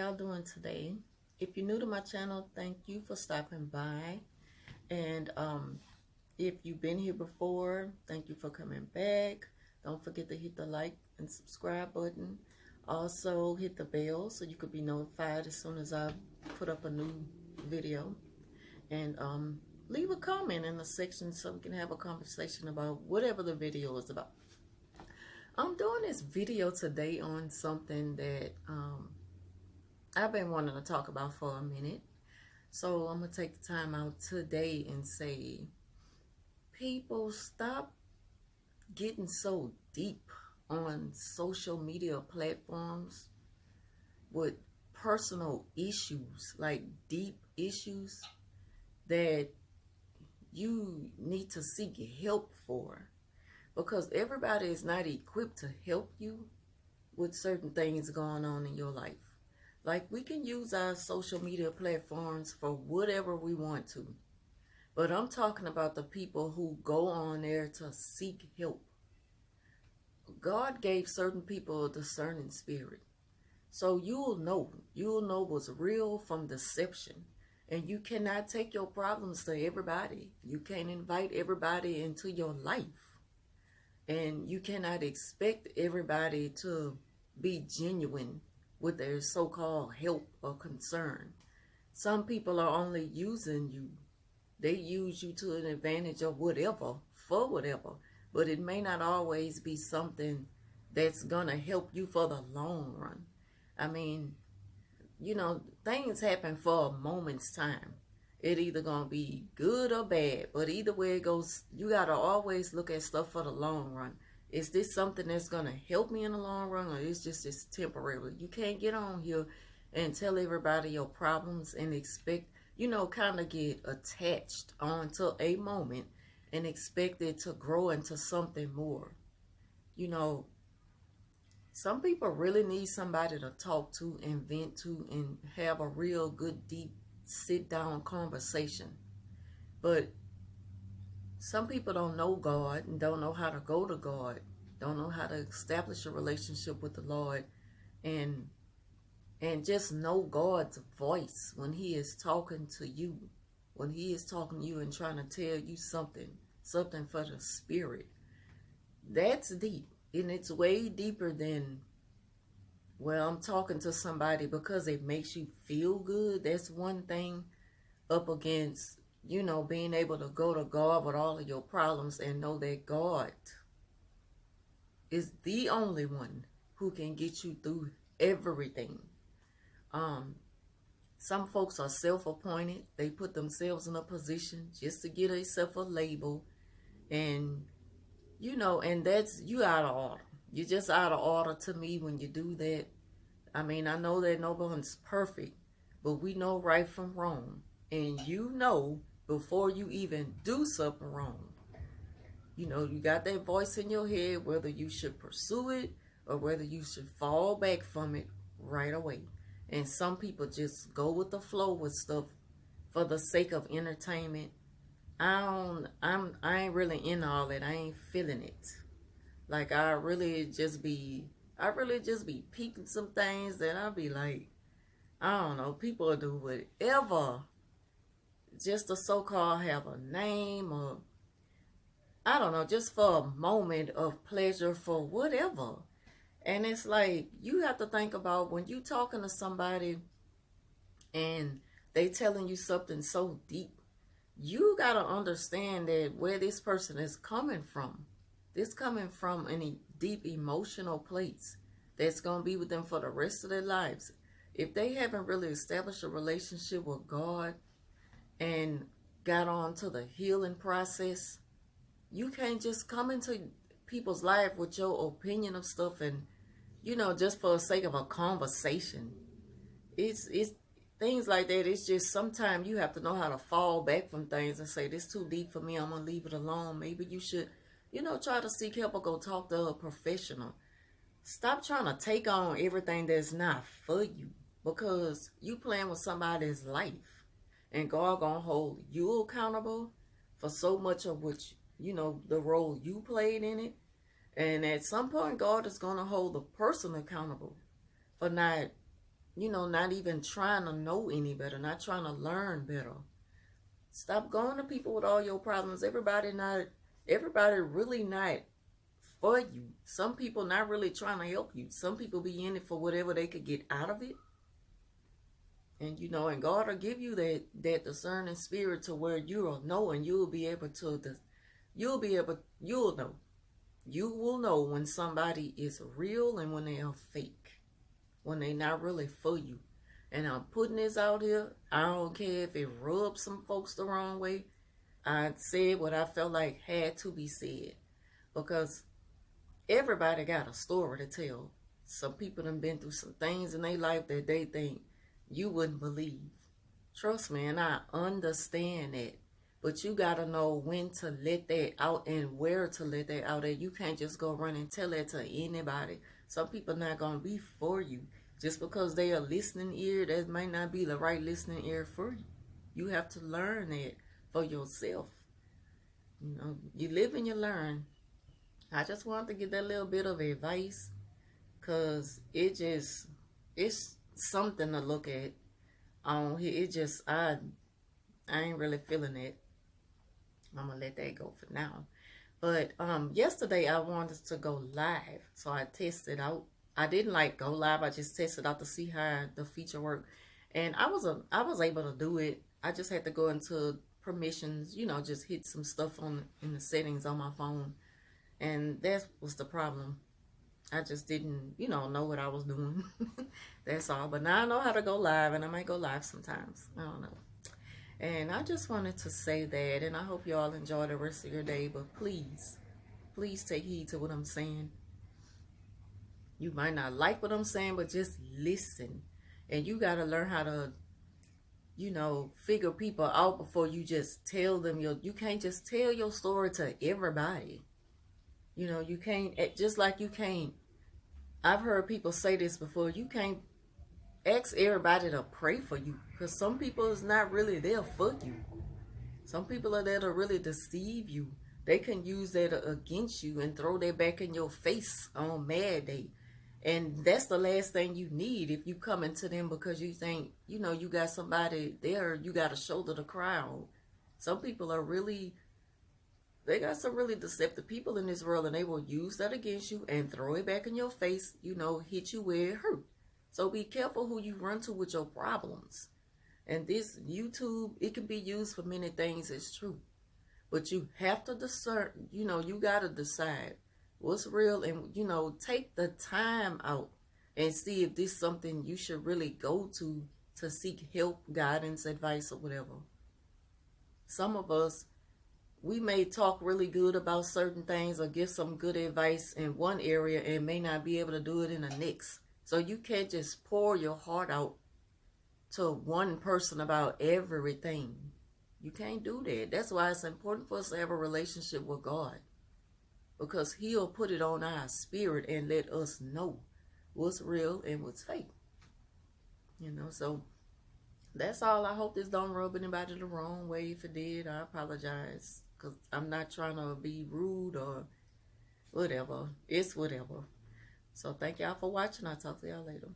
y'all doing today? If you're new to my channel, thank you for stopping by. And if you've been here before, thank you for coming back. Don't forget to hit the like and subscribe button. Also hit the bell so you could be notified as soon as I put up a new video. And leave a comment in the section so we can have a conversation about whatever the video is about. I'm doing this video today on something that I've been wanting to talk about for a minute. So I'm going to take the time out today and say, people, stop getting so deep on social media platforms with personal issues, like deep issues that you need to seek help for. Because everybody is not equipped to help you with certain things going on in your life. Like, we can use our social media platforms for whatever we want to. But I'm talking about the people who go on there to seek help. God gave certain people a discerning spirit. So you'll know what's real from deception. And you cannot take your problems to everybody. You can't invite everybody into your life. And you cannot expect everybody to be genuine with their so-called help or concern. Some people are only using you. They use you to an advantage of whatever, for whatever. But it may not always be something that's going to help you for the long run. I mean, you know, things happen for a moment's time. It either going to be good or bad. But either way it goes, you got to always look at stuff for the long run. Is this something that's going to help me in the long run, or is just temporary? You can't get on here and tell everybody your problems and expect, you know, kind of get attached onto a moment and expect it to grow into something more. You know, some people really need somebody to talk to and vent to and have a real good, deep, sit-down conversation. But some people don't know God and don't know how to go to God, don't know how to establish a relationship with the Lord and just know God's voice when He is talking to you, when He is talking to you and trying to tell you something for the spirit. That's deep, and it's way deeper than, well, I'm talking to somebody because it makes you feel good. That's one thing up against, you know, being able to go to God with all of your problems and know that God is the only one who can get you through everything. Some folks are self-appointed. They put themselves in a position just to get themselves a label. And, you know, and that's, you out of order. You're just out of order to me when you do that. I mean, I know that no one's perfect, but we know right from wrong. And you know before you even do something wrong. You know, you got that voice in your head whether you should pursue it or whether you should fall back from it right away. And some people just go with the flow with stuff for the sake of entertainment. I ain't really in all that. I ain't feeling it. Like, I really just be peeping some things that I be like, I don't know, people will do whatever just to so-called have a name, or I don't know, just for a moment of pleasure for whatever. And it's like, you have to think about when you talking to somebody and they telling you something so deep, you got to understand that where this person is coming from. This coming from any deep emotional place that's going to be with them for the rest of their lives. If they haven't really established a relationship with God and got on to the healing process, you can't just come into people's life with your opinion of stuff and, you know, just for the sake of a conversation. It's things like that. It's just sometimes you have to know how to fall back from things and say, this too deep for me, I'm going to leave it alone. Maybe you should, you know, try to seek help or go talk to a professional. Stop trying to take on everything that's not for you, because you playing with somebody's life. And God gonna hold you accountable for so much of what, you know, the role you played in it. And at some point, God is gonna hold the person accountable for not not even trying to know any better, not trying to learn better. Stop going to people with all your problems. Everybody really not for you. Some people not really trying to help you. Some people be in it for whatever they could get out of it. And and God will give you that discerning spirit to where you'll know, and you'll know. You will know when somebody is real and when they are fake. When they not really for you. And I'm putting this out here. I don't care if it rubs some folks the wrong way. I said what I felt like had to be said. Because everybody got a story to tell. Some people done been through some things in their life that they think you wouldn't believe. Trust me, and I understand that. But you got to know when to let that out and where to let that out. And you can't just go run and tell that to anybody. Some people not going to be for you. Just because they are listening ear, that might not be the right listening ear for you. You have to learn that for yourself. You live and you learn. I just wanted to get that little bit of advice, because it's something to look at on here. I ain't really feeling it. I'm gonna let that go for now. But yesterday I wanted to go live, so I tested out. I didn't go live. I just tested out to see how the feature worked, and I was able to do it. I just had to go into permissions, just hit some stuff in the settings on my phone, and that was the problem. I just didn't, know what I was doing. That's all. But now I know how to go live, and I might go live sometimes. I don't know. And I just wanted to say that, and I hope you all enjoy the rest of your day. But please take heed to what I'm saying. You might not like what I'm saying, but just listen. And you got to learn how to, figure people out before you just tell them you can't just tell your story to everybody. You can't, just like you can't, I've heard people say this before, you can't ask everybody to pray for you, because some people is not really there for you. Some people are there to really deceive you. They can use that against you and throw that back in your face on Mad Day. And that's the last thing you need if you come into them because you think, you got somebody there, you got a shoulder to cry on. Some people are really, they got some really deceptive people in this world, and they will use that against you and throw it back in your face, hit you where it hurt. So be careful who you run to with your problems. And this YouTube, it can be used for many things, it's true. But you have to discern, you got to decide what's real, and, take the time out and see if this is something you should really go to seek help, guidance, advice, or whatever. Some of us, we may talk really good about certain things or give some good advice in one area and may not be able to do it in the next. So you can't just pour your heart out to one person about everything. You can't do that. That's why it's important for us to have a relationship with God, because He'll put it on our spirit and let us know what's real and what's fake. So that's all. I hope this don't rub anybody the wrong way. If it did, I apologize, because I'm not trying to be rude or whatever. It's whatever. So thank y'all for watching. I'll talk to y'all later.